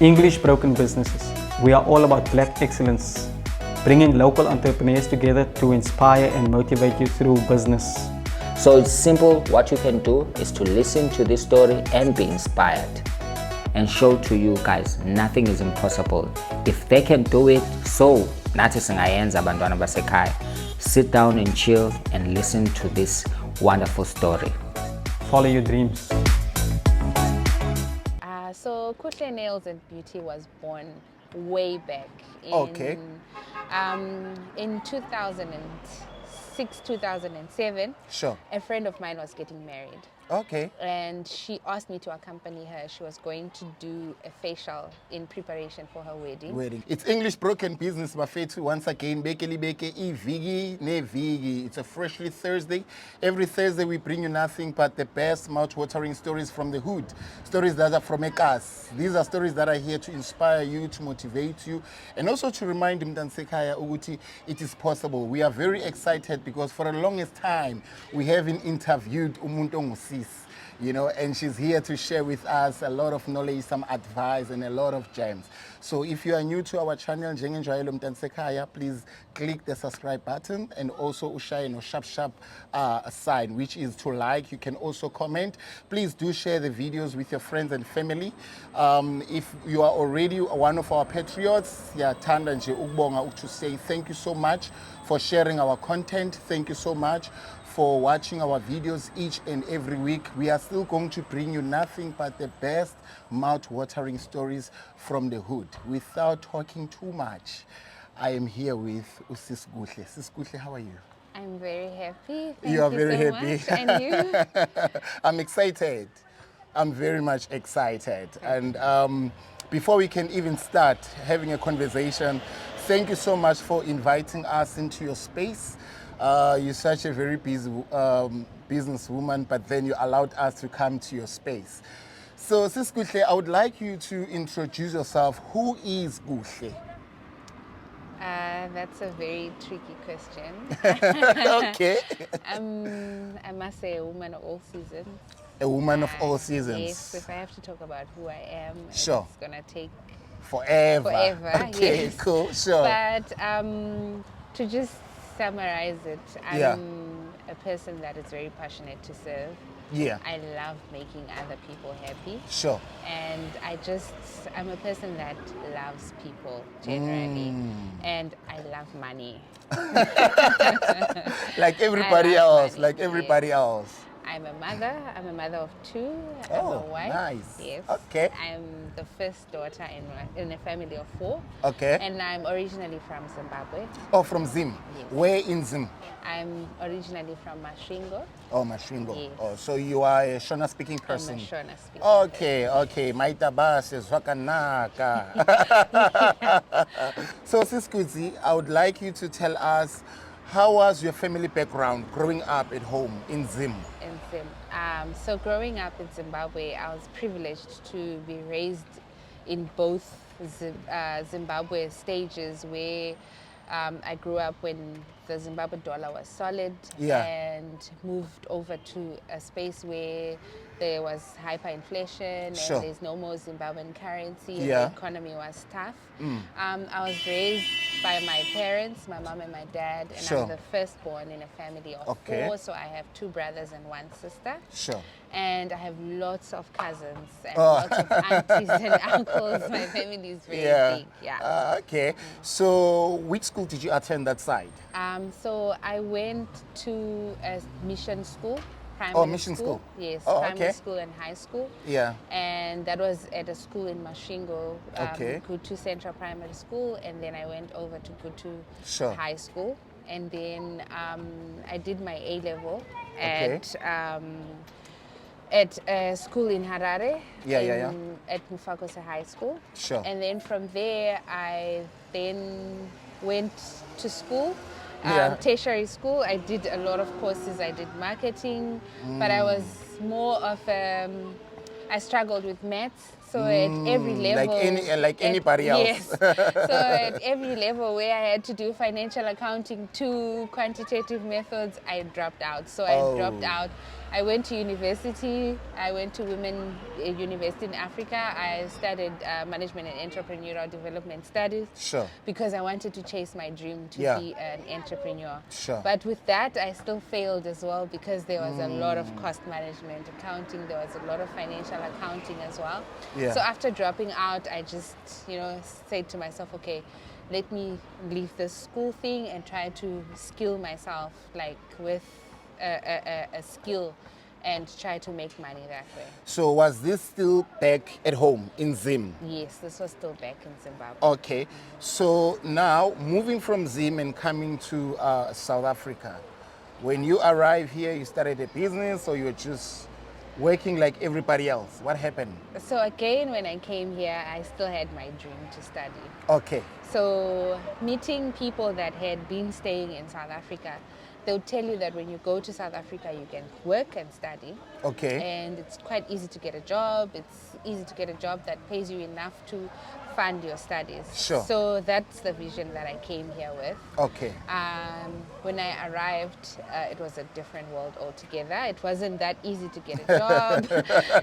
English Broken Businesses. We are all about Black excellence, bringing local entrepreneurs together to inspire and motivate you through business. So it's simple. What you can do is to listen to this story and be inspired, and show to you guys nothing is impossible. If they can do it, so nathi singayenza bantwana basekhaya. Sit down and chill and listen to this wonderful story. Follow your dreams. So Kuhle Nails and Beauty was born way back in 2006, 2007. Sure. A friend of mine was getting married. Okay. And she asked me to accompany her. She was going to do a facial in preparation for her wedding. It's English Broken Business, bafethu. Once again, bekeli beke ivigi ne vigi. It's a freshly Thursday. Every Thursday we bring you nothing but the best mouth-watering stories from the hood. Stories that are from Ekas. These are stories that are here to inspire you, to motivate you, and also to remind Mtansekhaya ukuthi it is possible. We are very excited because for the longest time we haven't interviewed umuntu ongusis. You know, and she's here to share with us a lot of knowledge, some advice, and a lot of gems. So if you are new to our channel, please click the subscribe button and also ushaye no sharp sign, which is to like. You can also comment. Please do share the videos with your friends and family. If you are already one of our patriots, tanda nje ukubonga to say thank you so much for sharing our content. Thank you so much for watching our videos each and every week. We are still going to bring you nothing but the best mouth-watering stories from the hood. Without talking too much, I am here with Sis Kuhle. Sis Kuhle, how are you? I'm very happy. You are very so happy. Much. And you? I'm excited. I'm very much excited. And before we can even start having a conversation, thank you so much for inviting us into your space. You're such a very busy businesswoman, but then you allowed us to come to your space. So, Sis Kuhle, I would like you to introduce yourself. Who is Kuhle? That's a very tricky question. Okay. I must say a woman of all seasons. A woman of all seasons. Yes, if I have to talk about who I am, sure. It's going to take forever. Okay, yes. cool, sure. But to just summarize it, I'm a person that is very passionate to serve. Yeah. I love making other people happy. Sure. And I'm a person that loves people generally. And I love money. Like everybody else, money. like everybody Yes. else. I'm a mother. I'm a mother of two. Oh, I'm a wife. nice. Yes. Okay. I'm the first daughter in a family of 4. Okay. And I'm originally from Zimbabwe. Oh, from Zim. Yes. Where in Zim? I'm originally from Masvingo. Oh, Masvingo. Yes. Oh, so you are a Shona speaking person. I'm a Shona speaking Okay, okay. Maitabas is wakanaka. So, Sis Kuzi, I would like you to tell us, how was your family background growing up at home in Zim? In Zim. So growing up in Zimbabwe, I was privileged to be raised in both Zimbabwe stages where I grew up when the Zimbabwe dollar was solid and moved over to a space where there was hyperinflation and there's no more Zimbabwean currency and the economy was tough. I was raised by my parents, my mom and my dad, and I'm the firstborn in a family of 4, so I have 2 brothers and 1 sister. Sure. And I have lots of cousins and lots of aunties and uncles. My family is very big. Okay. So which school did you attend that side? So I went to a mission school. Mission school. Yes, primary school and high school. Yeah. And that was at a school in Masvingo, Okay. Kuhle Central Primary School, and then I went over to Kuhle High School. And then I did my A-level at a school in Harare, at Mufakose High School. Sure. And then from there, I then went to school. Tertiary school. I did a lot of courses. I did marketing, but I was more of I struggled with maths. So at every level, like anybody else. Yes. So at every level where I had to do financial accounting, 2 quantitative methods, I dropped out. So I dropped out I went to university. I went to Women University in Africa. I studied management and entrepreneurial development studies. Sure. Because I wanted to chase my dream to Yeah. be an entrepreneur. Sure. But with that, I still failed as well because there was a lot of cost management, accounting. There was a lot of financial accounting as well. Yeah. So after dropping out, I just, said to myself, okay, let me leave this school thing and try to skill myself, like with a skill, and try to make money that way. So was this still back at home in Zim? Yes, this was still back in Zimbabwe. Okay. So now moving from Zim and coming to South Africa, when you arrived here, you started a business or you were just working like everybody else? What happened? So again, when I came here, I still had my dream to study. Okay. So meeting people that had been staying in South Africa, they'll tell you that when you go to South Africa, you can work and study. Okay. And it's quite easy to get a job. It's easy to get a job that pays you enough to fund your studies. Sure. So that's the vision that I came here with. Okay. When I arrived, it was a different world altogether. It wasn't that easy to get a job.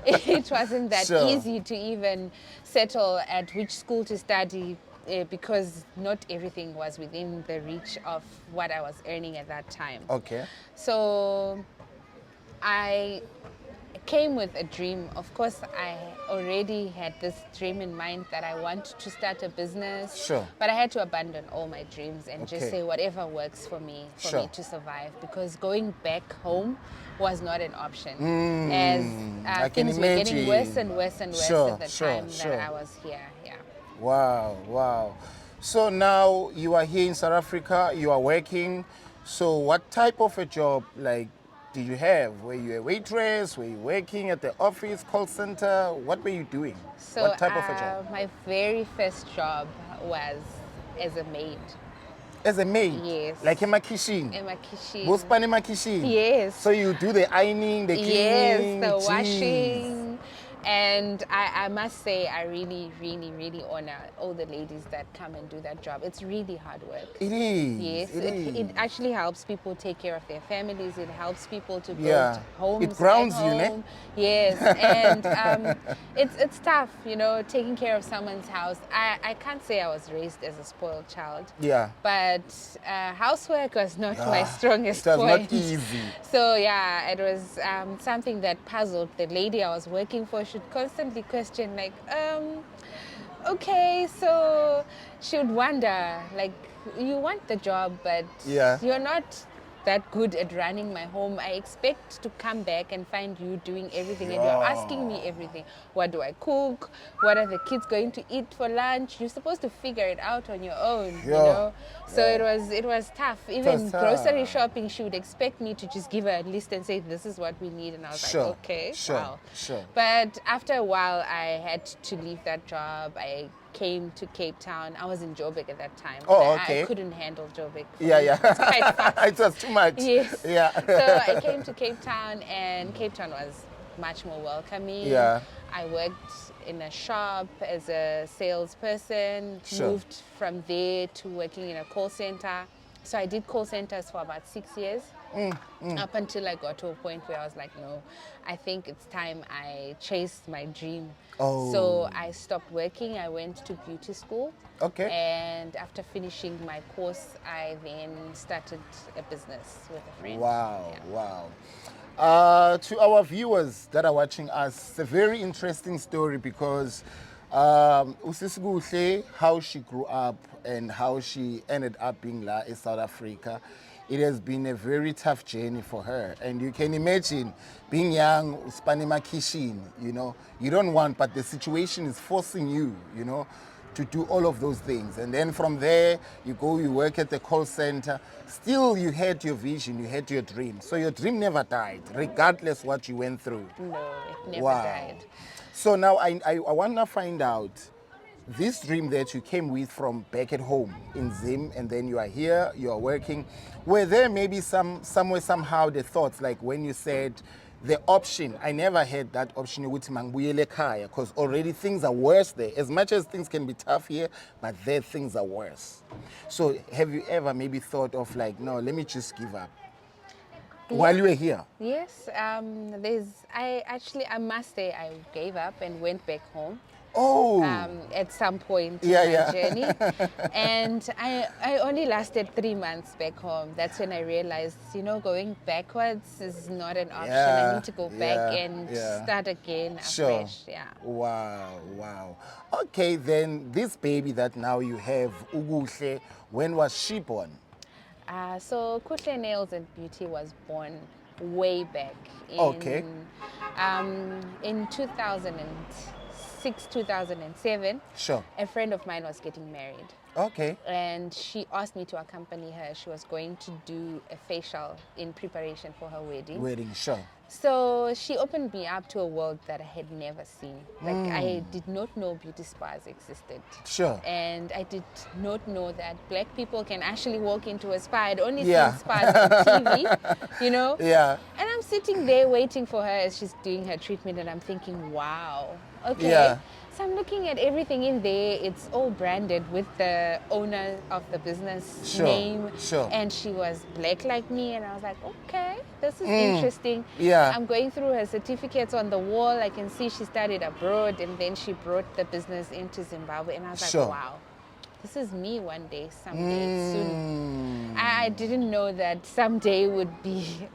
It wasn't that Sure. easy to even settle at which school to study, because not everything was within the reach of what I was earning at that time. Okay. So I came with a dream. Of course, I already had this dream in mind that I want to start a business. Sure. But I had to abandon all my dreams and Okay. just say whatever works for me Sure. to survive, because going back home was not an option. I As can things were getting imagine. worse and worse and worse Sure, at the sure, time sure. that I was here. Yeah. Wow, wow. So now you are here in South Africa, you are working. So what type of a job did you have? Were you a waitress? Were you working at the office, call center? What were you doing? So what type of a job? my very first job was as a maid As a maid? Yes. Like in my kitchen? in my kitchen. Both in my kitchen? Yes. So you do the ironing, the cleaning? Yes, the Jeez. washing. And I must say, I really, really, really honor all the ladies that come and do that job. It's really hard work. It is. Yes, it actually helps people take care of their families. It helps people to build Yeah. homes. It grounds at you, ne? home. Yes, and it's tough, taking care of someone's house. I can't say I was raised as a spoiled child. Yeah. But housework was not my strongest It was point. not easy. So yeah, it was something that puzzled the lady I was working for. She'd constantly question, like, okay, so she would wonder, like, you want the job, but Yeah. you're not that good at running my home. I expect to come back and find you doing everything, and you're asking me everything. What do I cook? What are the kids going to eat for lunch? You're supposed to figure it out on your own, So it was tough. Even tough. grocery shopping, she would expect me to just give her a list and say, this is what we need, and I was Sure, like, okay, sure, wow. sure. But after a while, I had to leave that job. I came to Cape Town. I was in Joburg at that time. Oh, I okay. couldn't handle Joburg. Yeah. It's quite far. It was too much. Yes. Yeah. So I came to Cape Town, and Cape Town was much more welcoming. Yeah. I worked in a shop as a salesperson, Sure. moved from there to working in a call center. So I did call centers for about 6 years. Up until I got to a point where I was like, no, I think it's time I chased my dream. Oh. So I stopped working. I went to beauty school. Okay. And after finishing my course, I then started a business with a friend. Wow, Yeah. wow. To our viewers that are watching us, it's a very interesting story because Usisi Kuhle, how she grew up and how she ended up being la in South Africa, it has been a very tough journey for her. And you can imagine being young, Spanima Kishin, you don't want, but the situation is forcing you, to do all of those things. And then from there, you work at the call center. Still, you had your vision, you had your dream. So your dream never died, regardless what you went through. No, it never Wow. died. So now I want to find out, this dream that you came with from back at home in Zim, and then you are here, you are working, were there maybe somewhere, somehow the thoughts, like when you said, the option, I never had that option, because already things are worse there. As much as things can be tough here, but there things are worse. So have you ever maybe thought of like, no, let me just give up? while you were here? Yes, I must say I gave up and went back home. Oh. At some point Yeah, in my yeah. journey. And I only lasted 3 months back home. That's when I realized, going backwards is not an option. I need to go back and start again afresh. Yeah. Wow, wow. Okay, then this baby that now you have, Kuhle, when was she born? So Kuhle Nails and Beauty was born way back in 2006, 2007. Sure. A friend of mine was getting married. Okay. And she asked me to accompany her. She was going to do a facial in preparation for her wedding. Wedding, sure. So she opened me up to a world that I had never seen. Like I did not know beauty spas existed. Sure. And I did not know that black people can actually walk into a spa. I'd only Yeah. seen spas on TV, Yeah. And I'm sitting there waiting for her as she's doing her treatment, and I'm thinking, wow, okay. Yeah. So I'm looking at everything in there. It's all branded with the owner of the business name. Sure. And she was black like me, and I was like, okay, this is interesting. Yeah. I'm going through her certificates on the wall. I can see she studied abroad, and then she brought the business into Zimbabwe. And I was like, wow, this is me one day, someday, soon. I didn't know that someday would be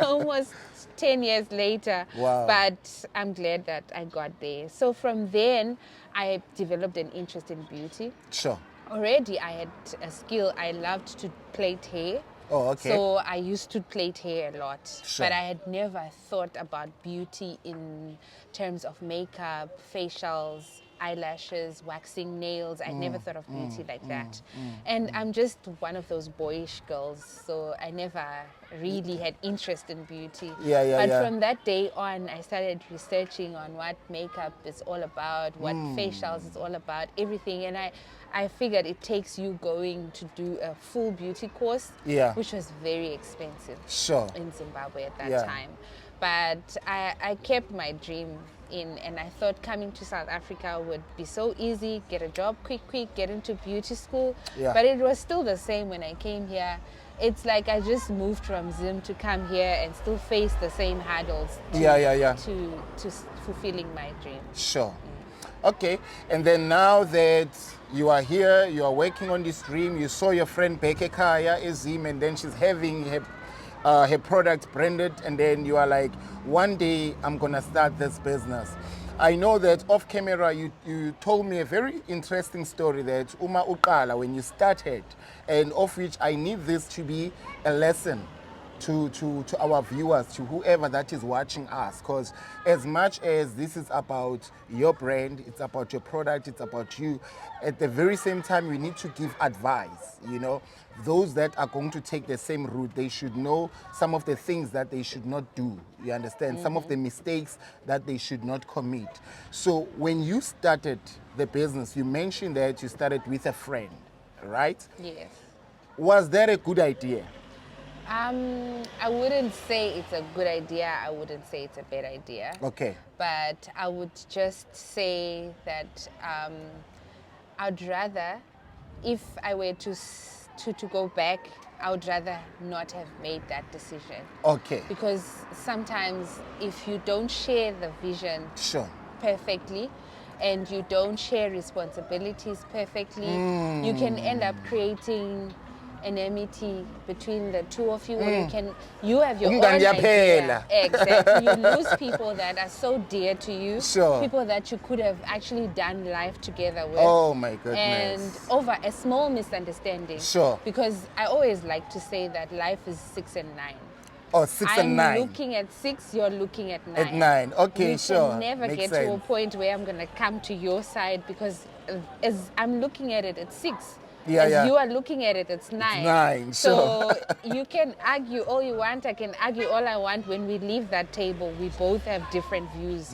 almost 10 years later. Wow. But I'm glad that I got there. So from then, I developed an interest in beauty. Sure. Already, I had a skill. I loved to plait hair. Oh, okay. So I used to plait hair a lot. Sure. But I had never thought about beauty in terms of makeup, facials, eyelashes, waxing nails. I never thought of beauty like that. And I'm just one of those boyish girls, so I never really had interest in beauty. But from that day on, I started researching on what makeup is all about, what facials is all about, everything. And I figured it takes you going to do a full beauty course, which was very expensive in Zimbabwe at that time. But I kept my dream in, and I thought coming to South Africa would be so easy, get a job quick, get into beauty school. But it was still the same when I came here. It's like I just moved from Zim to come here and still face the same hurdles to fulfilling my dream. Sure. Okay, and then now that you are here, you are working on this dream, you saw your friend Beke Kaya Ezim, and then she's having her product branded, and then you are like, one day I'm gonna start this business. I know that off camera you told me a very interesting story that Uma Uqala, when you started, and of which I need this to be a lesson to our viewers, to whoever that is watching us, because as much as this is about your brand, it's about your product, it's about you, at the very same time we need to give advice. Those that are going to take the same route, they should know some of the things that they should not do, you understand, some of the mistakes that they should not commit. So when you started the business, you mentioned that you started with a friend, right? Yes. Was that a good idea? I wouldn't say it's a good idea. I wouldn't say it's a bad idea. Okay. But I would just say that I'd rather, if I were to go back, I would rather not have made that decision. Okay. Because sometimes if you don't share the vision perfectly, and you don't share responsibilities perfectly, you can end up creating enmity between the two of you, or you have your own idea. Exactly. You lose people that are so dear to you, people that you could have actually done life together with. Oh my goodness. And over a small misunderstanding. Because I always like to say that life is 6 and 9. Oh, 6 and 9. I'm looking at 6, you're looking at 9. At 9, okay, we can never Makes get sense. to a point where I'm going to come to your side, because as I'm looking at it, it's 6. As you are looking at it, it's 9. It's 9, so you can argue all you want, I can argue all I want. When we leave that table, we both have different views.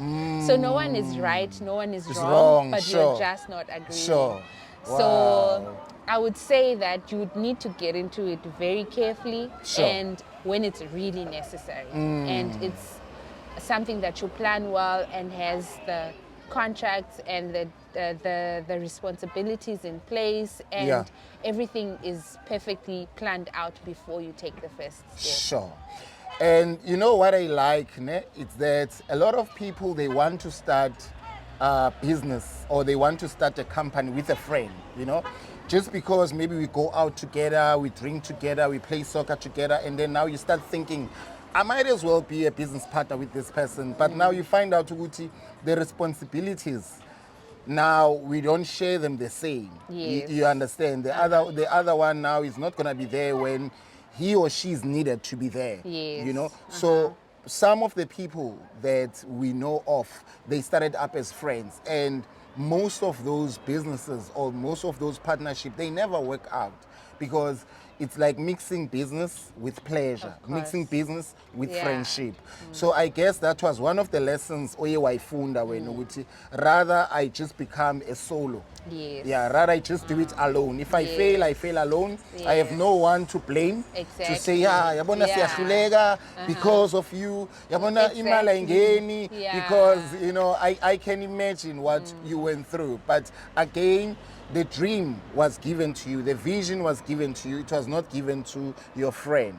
So no one is right, no one is wrong, but you're just not agreeing. So I would say that you would need to get into it very carefully and when it's really necessary. And it's something that you plan well and has the contracts and the responsibilities in place, and Yeah. everything is perfectly planned out before you take the first step. Sure. And you know what I like, ne? It's that a lot of people, they want to start a business or they want to start a company with a friend, you know? Just because maybe we go out together, we drink together, we play soccer together, and then now you start thinking, I might as well be a business partner with this person. But now you find out, Uguti, the responsibilities, now we don't share them the same. Yes. You understand? The other one now is not gonna be there when he or she is needed to be there. Yes. You know? So some of the people that we know of, they started up as friends, and most of those businesses or most of those partnerships, they never work out because it's like mixing business with pleasure, Of course. mixing business with Yeah. friendship. So I guess that was one of the lessons oye waifunda wena ukuthi rather I just become a solo. Yes. Yeah, rather I just do it alone. If I fail, I fail alone. I have Yes. no one to blame. To say, Exactly. yeah, yabona Yeah. siyahluleka because of you. Yabona imali ayingeni Yeah. because, you know, I can imagine what you went through. But again, the dream was given to you, the vision was given to you, it was not given to your friend.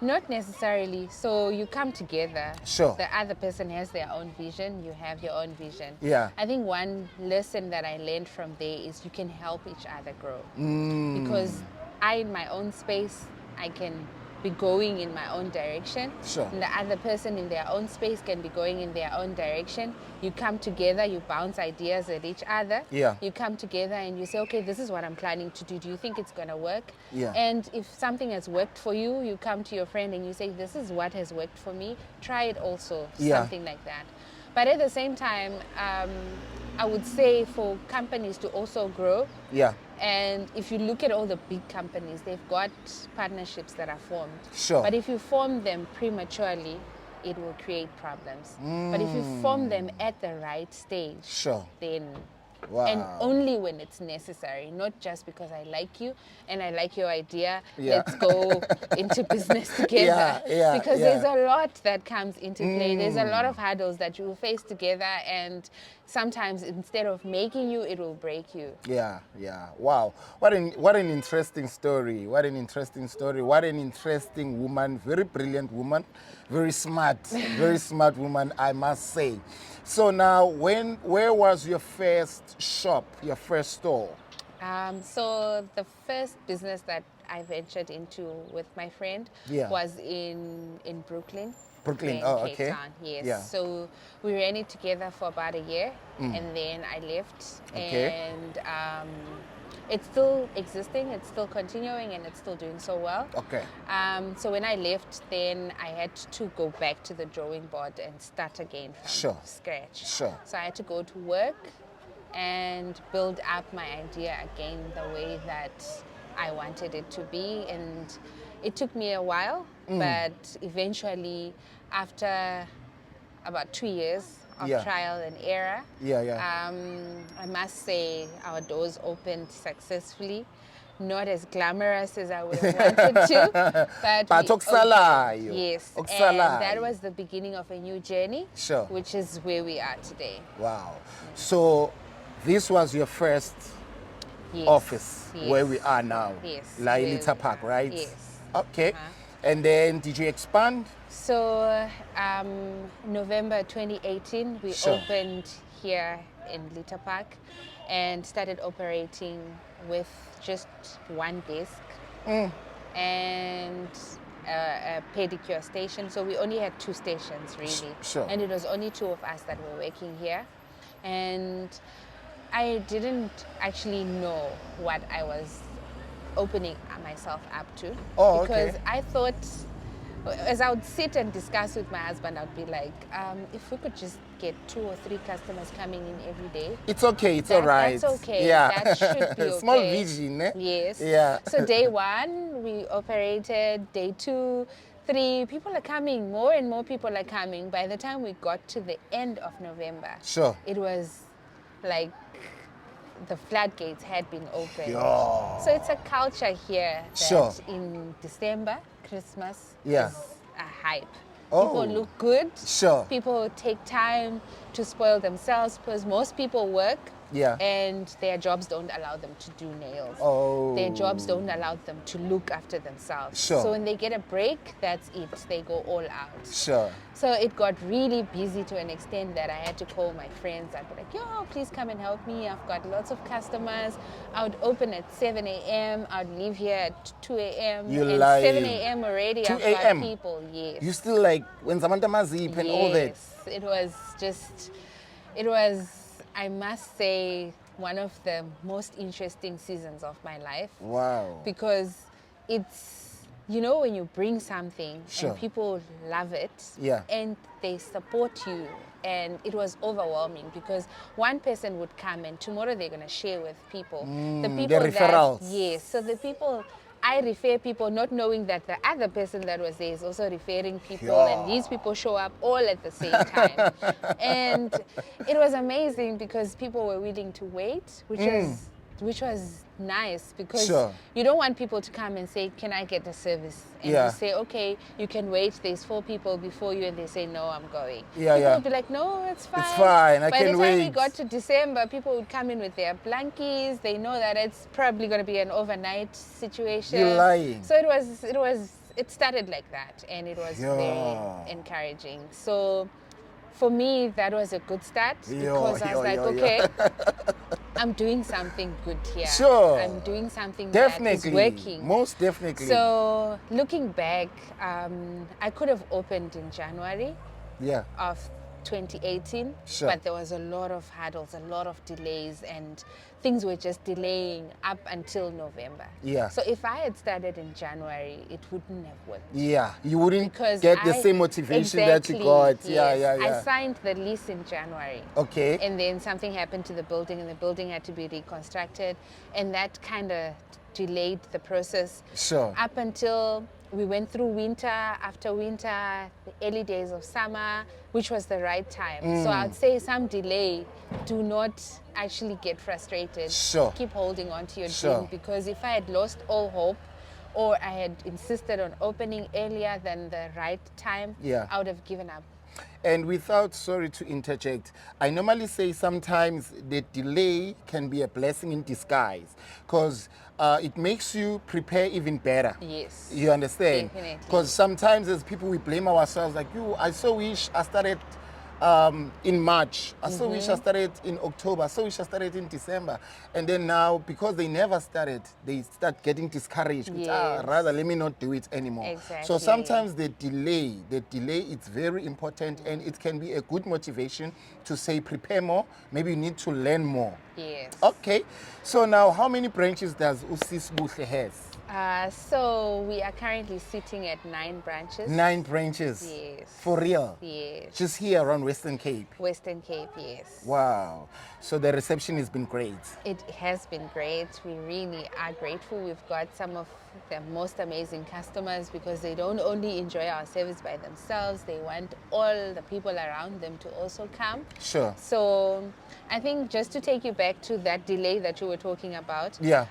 Not necessarily. So you come together. Sure. The other person has their own vision. You have your own vision. Yeah. I think one lesson that I learned from there is you can help each other grow. Mm. Because I, in my own space, I can be going in my own direction. Sure. And the other person in their own space can be going in their own direction. You come together, you bounce ideas at each other. Yeah. You come together and you say, okay, this is what I'm planning to do. Do you think it's going to work? Yeah. And if something has worked for you, you come to your friend and you say, this is what has worked for me. Try it also. Yeah. Something like that. But at the same time, I would say for companies to also grow, Yeah. and if you look at all the big companies, they've got partnerships that are formed. Sure. But if you form them prematurely, it will create problems. But if you form them at the right stage, Sure. then Wow. and only when it's necessary, not just because I like you and I like your idea, Yeah. let's go into business together. Yeah, Because yeah. there's a lot that comes into play. There's a lot of hurdles that you will face together, and sometimes instead of making you, it will break you. Yeah, yeah. Wow. What an interesting story. What an interesting story. What an interesting woman. Very brilliant woman. Very smart. Very smart woman, I must say. So now, where was your first shop, your first store? So the first business that I ventured into with my friend Yeah. was in Brooklyn. Brooklyn, in oh, Cape okay. Town, yes. Yeah. So we ran it together for about a year, and then I left. Okay. And it's still existing, it's still continuing, and it's still doing so well. Okay. So when I left, then I had to go back to the drawing board and start again from Sure. scratch. Sure. So I had to go to work and build up my idea again the way that I wanted it to be. And it took me a while, but eventually, after about 2 years of Yeah. trial and error, Yeah, yeah. I must say our doors opened successfully. Not as glamorous as I would have wanted to, but But we okusalayo. opened. Yes, and Okusalayo. that was the beginning of a new journey, Sure. which is where we are today. Wow. So this was your first Yes. office Yes. where we are now. Yes. La where Khayelitsha we Park, are. right? Yes. Okay. Uh-huh. And then did you expand? So November 2018, we Sure. opened here in Lita Park and started operating with just one desk and a pedicure station. So we only had 2 stations really. Sure. And it was only 2 of us that were working here. And I didn't actually know what I was opening myself up to. Oh, because okay. I thought, as I would sit and discuss with my husband, I'd be like, if we could just get 2 or 3 customers coming in every day. It's okay, it's all right. That's okay. Yeah. That should be okay. Small vision, eh? Yes. Yeah. So day 1, we operated. Day 2, 3, people are coming. More and more people are coming. By the time we got to the end of November, Sure. it was like the floodgates had been opened. Yeah. So it's a culture here that Sure. in December, Christmas Yeah. is a hype. People look good. Sure. People take time to spoil themselves because most people work. Yeah. And their jobs don't allow them to do nails. Oh. Their jobs don't allow them to look after themselves. Sure. So when they get a break, that's it. They go all out. Sure. So it got really busy to an extent that I had to call my friends. I'd be like, yo, please come and help me. I've got lots of customers. I would open at 7 a.m. I'd leave here at 2 a.m. You and lie. 7 a.m. already 2 I've got a.m. people. Yes. You still like when Samantha Mazip and all that? Yes. It was, I must say, one of the most interesting seasons of my life. Wow. Because it's, you know, when you bring something Sure. and people love it Yeah. and they support you. And it was overwhelming because one person would come and tomorrow they're going to share with people. The people the referrals. yes. So the people, I refer people not knowing that the other person that was there is also referring people, Yeah. and these people show up all at the same time. And it was amazing because people were willing to wait, which was nice because Sure. you don't want people to come and say, can I get a service? And Yeah. you say, okay, you can wait. There's 4 people before you, and they say, no, I'm going. Yeah, People yeah. would be like, no, it's fine. It's fine, I By can the time we wait. got to December, people would come in with their blankies. They know that it's probably going to be an overnight situation. You're lying. So it started like that, and it was Yeah. very encouraging. So for me, that was a good start Yeah, because I was yeah, like, yeah, okay, yeah. I'm doing something good here. Sure. I'm doing something Definitely. that is working. Most definitely. So looking back, I could have opened in January Yeah. of 2018, Sure. but there was a lot of hurdles, a lot of delays, and things were just delaying up until November. Yeah. So if I had started in January, it wouldn't have worked. Yeah. You wouldn't Because get the I- same motivation exactly, that you got. yes. Yeah, yeah, yeah. I signed the lease in January. Okay. And then something happened to the building, and the building had to be reconstructed, and that kind of delayed the process. Sure. Up until we went through winter, after winter, the early days of summer, which was the right time. So I'd say some delay, do not actually get frustrated. Sure. Keep holding on to your Sure. dream, because if I had lost all hope, or I had insisted on opening earlier than the right time, Yeah. I would have given up. And without, sorry to interject, I normally say sometimes the delay can be a blessing in disguise because it makes you prepare even better. Yes. You understand? Definitely. Because sometimes as people we blame ourselves like, I so wish I started in March. I so wish I started in October. I so wish I started in December. And then now, because they never started, they start getting discouraged. Yes. Rather, let me not do it anymore. So Exactly. sometimes the delay is very important, and it can be a good motivation to say prepare more. Maybe you need to learn more. Yes. Okay. So now, how many branches does Usis Kuhle has? So we are currently sitting at 9 branches. 9 branches. Yes. For real. Yes. Just here around Western Cape. Western Cape, yes. Wow. So the reception has been great. It has been great. We really are grateful. We've got some of the most amazing customers because they don't only enjoy our service by themselves, they want all the people around them to also come. Sure. So I think just to take you back to that delay that you were talking about, Yeah.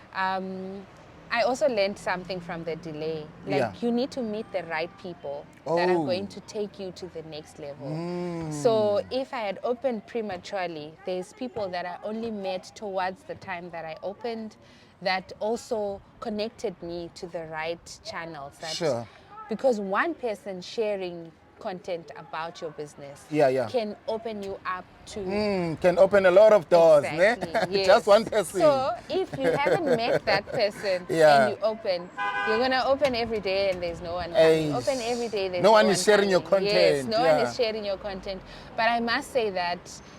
I also learned something from the delay. Like Yeah. you need to meet the right people that are Oh. going to take you to the next level. So if I had opened prematurely, there's people that I only met towards the time that I opened that also connected me to the right channels. Sure. Because one person sharing content about your business Yeah, yeah. can open you up to Can open a lot of doors, Exactly, ne? yes. Just one person. So if you haven't met that person Yeah. and you open, you're gonna open every day and there's no one Hey. coming. Open every day, there's No no one is sharing your coming. Yes, content, no one yeah. is sharing your content. But I must say that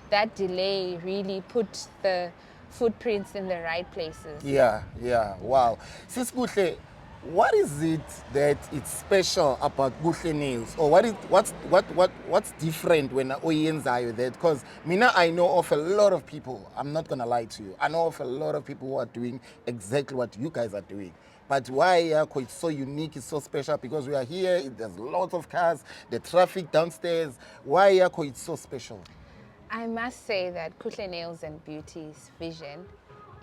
that delay really put the footprints in the right places. Yeah, yeah. Wow. Sis Kuhle, what is it that it's special about Kuhle Nails, or what's different when oyenzayo that? Because mina, I know of a lot of people. I'm not gonna lie to you. I know of a lot of people who are doing exactly what you guys are doing. But why it's so unique, it's so special? Because we are here, there's lots of cars, the traffic downstairs. Why it's so special? I must say that Kuhle Nails and Beauty's vision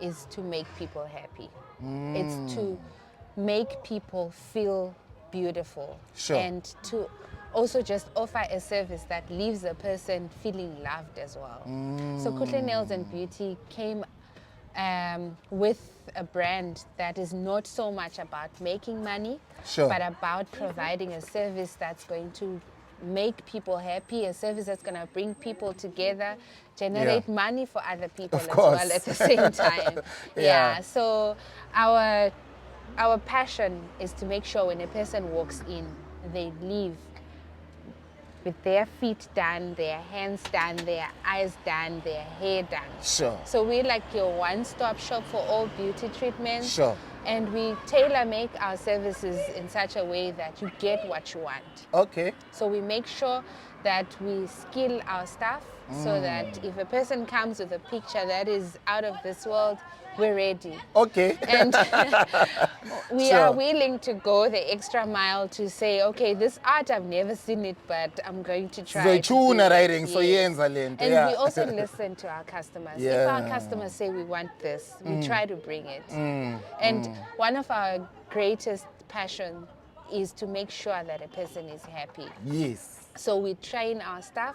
is to make people happy. It's to make people feel beautiful Sure. and to also just offer a service that leaves a person feeling loved as well. So Kuhle Nails and Beauty came with a brand that is not so much about making money, Sure. but about providing a service that's going to make people happy, a service that's going to bring people together, generate money for other people Of as course. well at the same time. Yeah. So our passion is to make sure when a person walks in, they leave with their feet done, their hands done, their eyes done, their hair done. Sure. So we're like your one-stop shop for all beauty treatments. Sure. And we tailor-make our services in such a way that you get what you want. Okay. So we make sure that we skill our staff so that if a person comes with a picture that is out of this world, we're ready. Okay. And we Sure. are willing to go the extra mile to say, okay, this art, I've never seen it, but I'm going to try to do Zoyichuna it. writing, so Yes. yenza lento, And yeah. we also listen to our customers. If our Yeah. customers say we want this, we try to bring it. And one of our greatest passion is to make sure that a person is happy. Yes. So we train our staff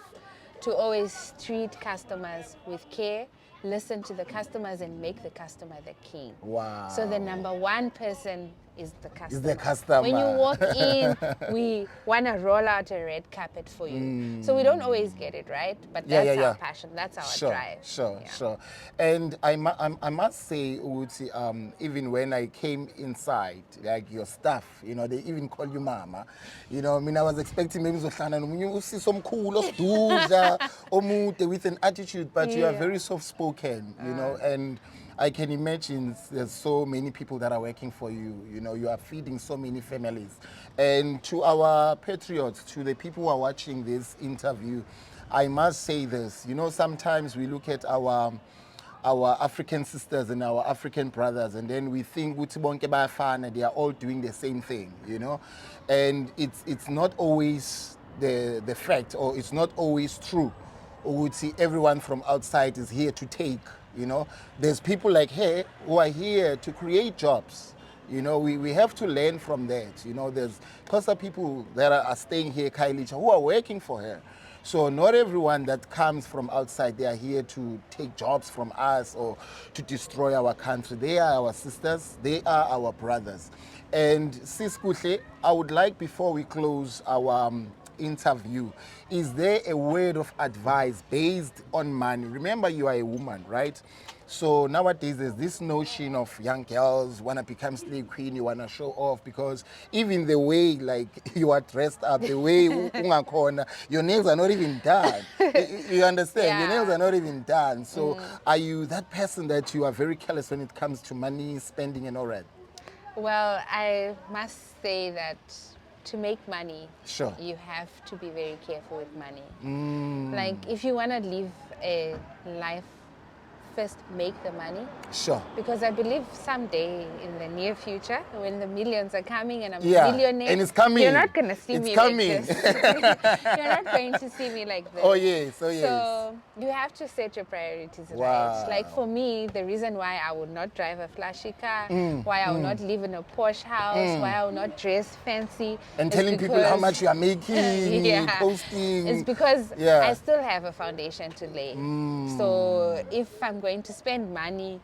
to always treat customers with care, listen to the customers, and make the customer the king. Wow. So the number one person is the customer. Is the customer. When you walk in, we want to roll out a red carpet for you. So we don't always get it right, but that's our passion, that's our drive. Sure. Yeah. And I must say, Uthi, even when I came inside, like your staff, you know, they even call you mama. You know, I mean, I was expecting maybe you see some cool omude with an attitude, but you are Yeah. very soft-spoken, you know, and I can imagine there's so many people that are working for you. You know, you are feeding so many families. And to our patriots, to the people who are watching this interview, I must say this. You know, sometimes we look at our African sisters and our African brothers, and then we think they are all doing the same thing, you know. And it's not always the fact, or it's not always true. Or would see everyone from outside is here to take, you know. There's people like her who are here to create jobs. You know, we have to learn from that. You know, there's Xhosa people that are staying here, Khayelitsha, who are working for her. So not everyone that comes from outside, they are here to take jobs from us or to destroy our country. They are our sisters, they are our brothers. And Sis Kuhle, I would like, before we close our interview, is there a word of advice based on money? Remember, you are a woman, right? So nowadays there's this notion of young girls want to become slave queen, you want to show off, because even the way like you are dressed up, the way your nails are not even done. You understand? Yeah. Your nails are not even done. So are you that person that you are very careless when it comes to money, spending and all that? Well, I must say that to make money, Sure. you have to be very careful with money. Like, if you want to live a life, first make the money. Sure. Because I believe someday in the near future, when the millions are coming and I'm Yeah, a millionaire, and it's coming. you're not going to see It's me coming. like this. You're not going to see me like this. Oh yes, oh yes. So you have to set your priorities Wow. right. Like for me, the reason why I would not drive a flashy car, why I would not live in a posh house, why I would not dress fancy, And is telling people how because- much you are making, Yeah. posting. It's because Yeah. I still have a foundation to lay. So if I'm going to spend money,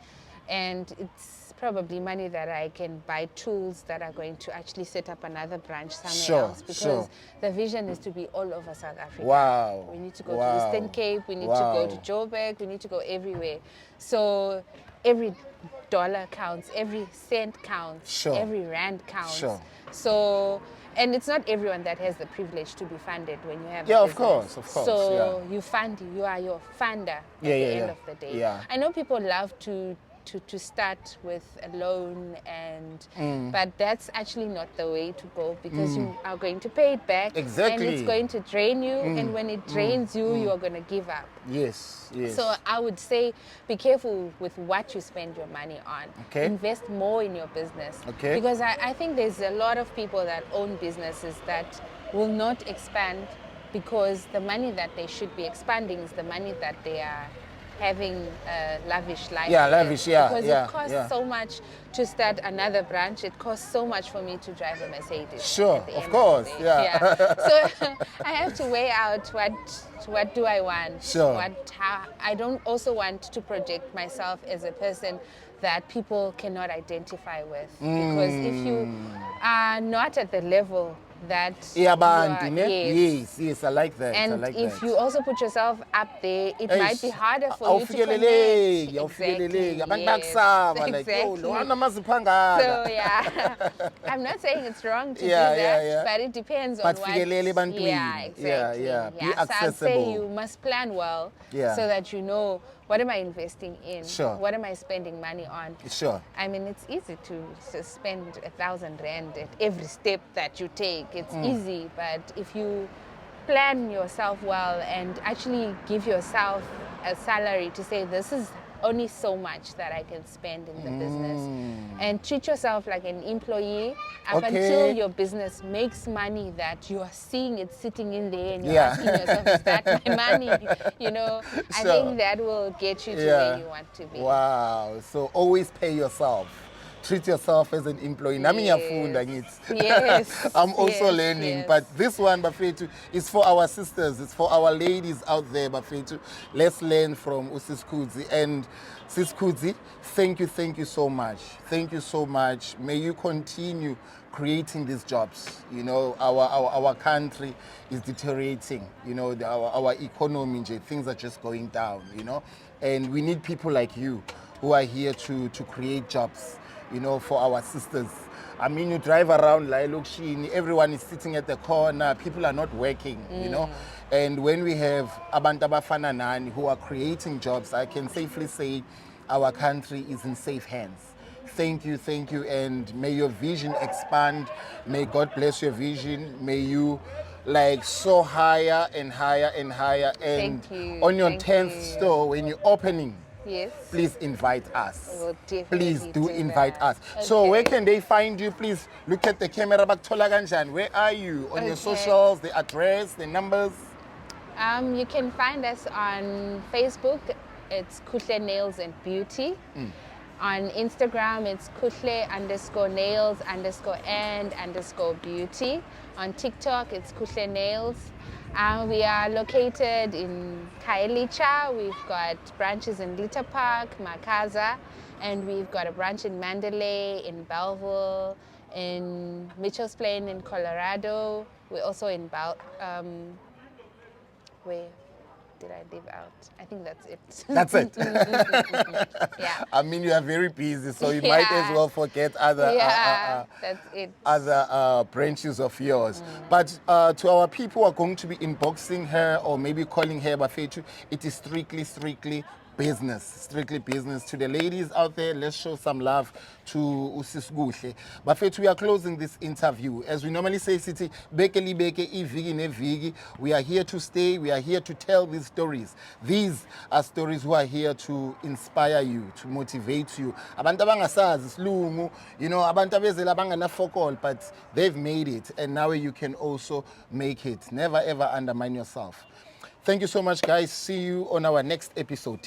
and it's probably money that I can buy tools that are going to actually set up another branch somewhere Sure, else, because sure. the vision is to be all over South Africa. Wow. We need to go Wow. to Eastern Cape, we need to go to Wow. Joburg, we need to go everywhere. So every dollar counts, every cent counts, Sure. every rand counts. Sure. So, and it's not everyone that has the privilege to be funded when you have Yeah, a of business. course, of course, So yeah. you fund, you are your funder at Yeah, the yeah, end yeah. of the day. Yeah. I know people love to start with a loan, and but that's actually not the way to go, because you are going to pay it back, Exactly. and it's going to drain you, and when it drains you, you are going to give up. Yes, yes. So I would say be careful with what you spend your money on. Okay. Invest more in your business. Okay. Because I think there's a lot of people that own businesses that will not expand because the money that they should be expanding is the money that they are having a lavish life. Yeah, live. lavish, yeah, Because yeah, it costs yeah. so much to start another branch. It costs so much for me to drive a Mercedes. Sure, at the of end course, the day. yeah. So I have to weigh out what do I want. Sure. I don't also want to project myself as a person that people cannot identify with. Because if you are not at the level that you are, Yes, I like that. and I like if that. you also put yourself up there, it might be harder for you to connect. Awufikeleleki, abantu bakusaba, like, yo, lo Exactly. amazipha ngaka. So yeah, I'm not saying it's wrong to Yeah, do yeah, that, yeah. but it depends But on what. fikelele ebantwini. Yeah, exactly. Yeah. Be So I'd say accessible. you must plan well, Yeah. so that you know, what am I investing in? Sure. What am I spending money on? Sure. I mean, it's easy to spend 1,000 rand at every step that you take. It's easy, but if you plan yourself well and actually give yourself a salary to say, this is only so much that I can spend in the business, and treat yourself like an employee up until your business makes money that you are seeing it sitting in there and you're asking yourself, is that my money? You know, I Sure. think that will get you to where you want to be. Wow. So always pay yourself. Treat yourself as an employee. Nami ngiyafunda ngithi. Yes. I'm also Yes, learning. yes. But this one, Bafethu, is for our sisters. It's for our ladies out there, Bafethu. Let's learn from Sis Khudzi. And Sis Khudzi, thank you so much. Thank you so much. May you continue creating these jobs. You know, our country is deteriorating. You know, our economy, things are just going down, you know. And we need people like you who are here to create jobs, you know, for our sisters. I mean, you drive around like Lokshini, everyone is sitting at the corner, people are not working, you know. And when we have abantu abafana nani who are creating jobs, I can safely say our country is in safe hands. Thank you, and may your vision expand. May God bless your vision. May you like soar higher and higher and higher. And Thank you. on your Thank 10th you. store, when you're opening, Yes. please invite us. We'll definitely Please do do invite that. us. So Okay. where can they find you? Please look at the camera back. Where are you? On your Okay. socials, the address, the numbers? You can find us on Facebook. It's Kuhle Nails and Beauty. On Instagram, it's Kuhle_nails_and_beauty. On TikTok, it's Kuhle Nails. We are located in Khayelitsha. We've got branches in Glitter Park, Makaza, and we've got a branch in Mandalay, in Belleville, in Mitchell's Plain in Colorado. We're also in where did I leave out? I think that's it. That's it. Yeah. I mean, you are very busy, so you might as well forget other That's it. other branches of yours. But to our people who are going to be inboxing her or maybe calling her Bafethu, it is strictly business. Strictly business. To the ladies out there, let's show some love to Usis Kuhle. Bafethu, we are closing this interview. As we normally say, City, bekeli beke, ivigi ne vigi. We are here to stay. We are here to tell these stories. These are stories who are here to inspire you, to motivate you. Abantu abangasazi isilungu, you know, abantu abezela banganafokol, but they've made it, and now you can also make it. Never ever undermine yourself. Thank you so much, guys. See you on our next episode.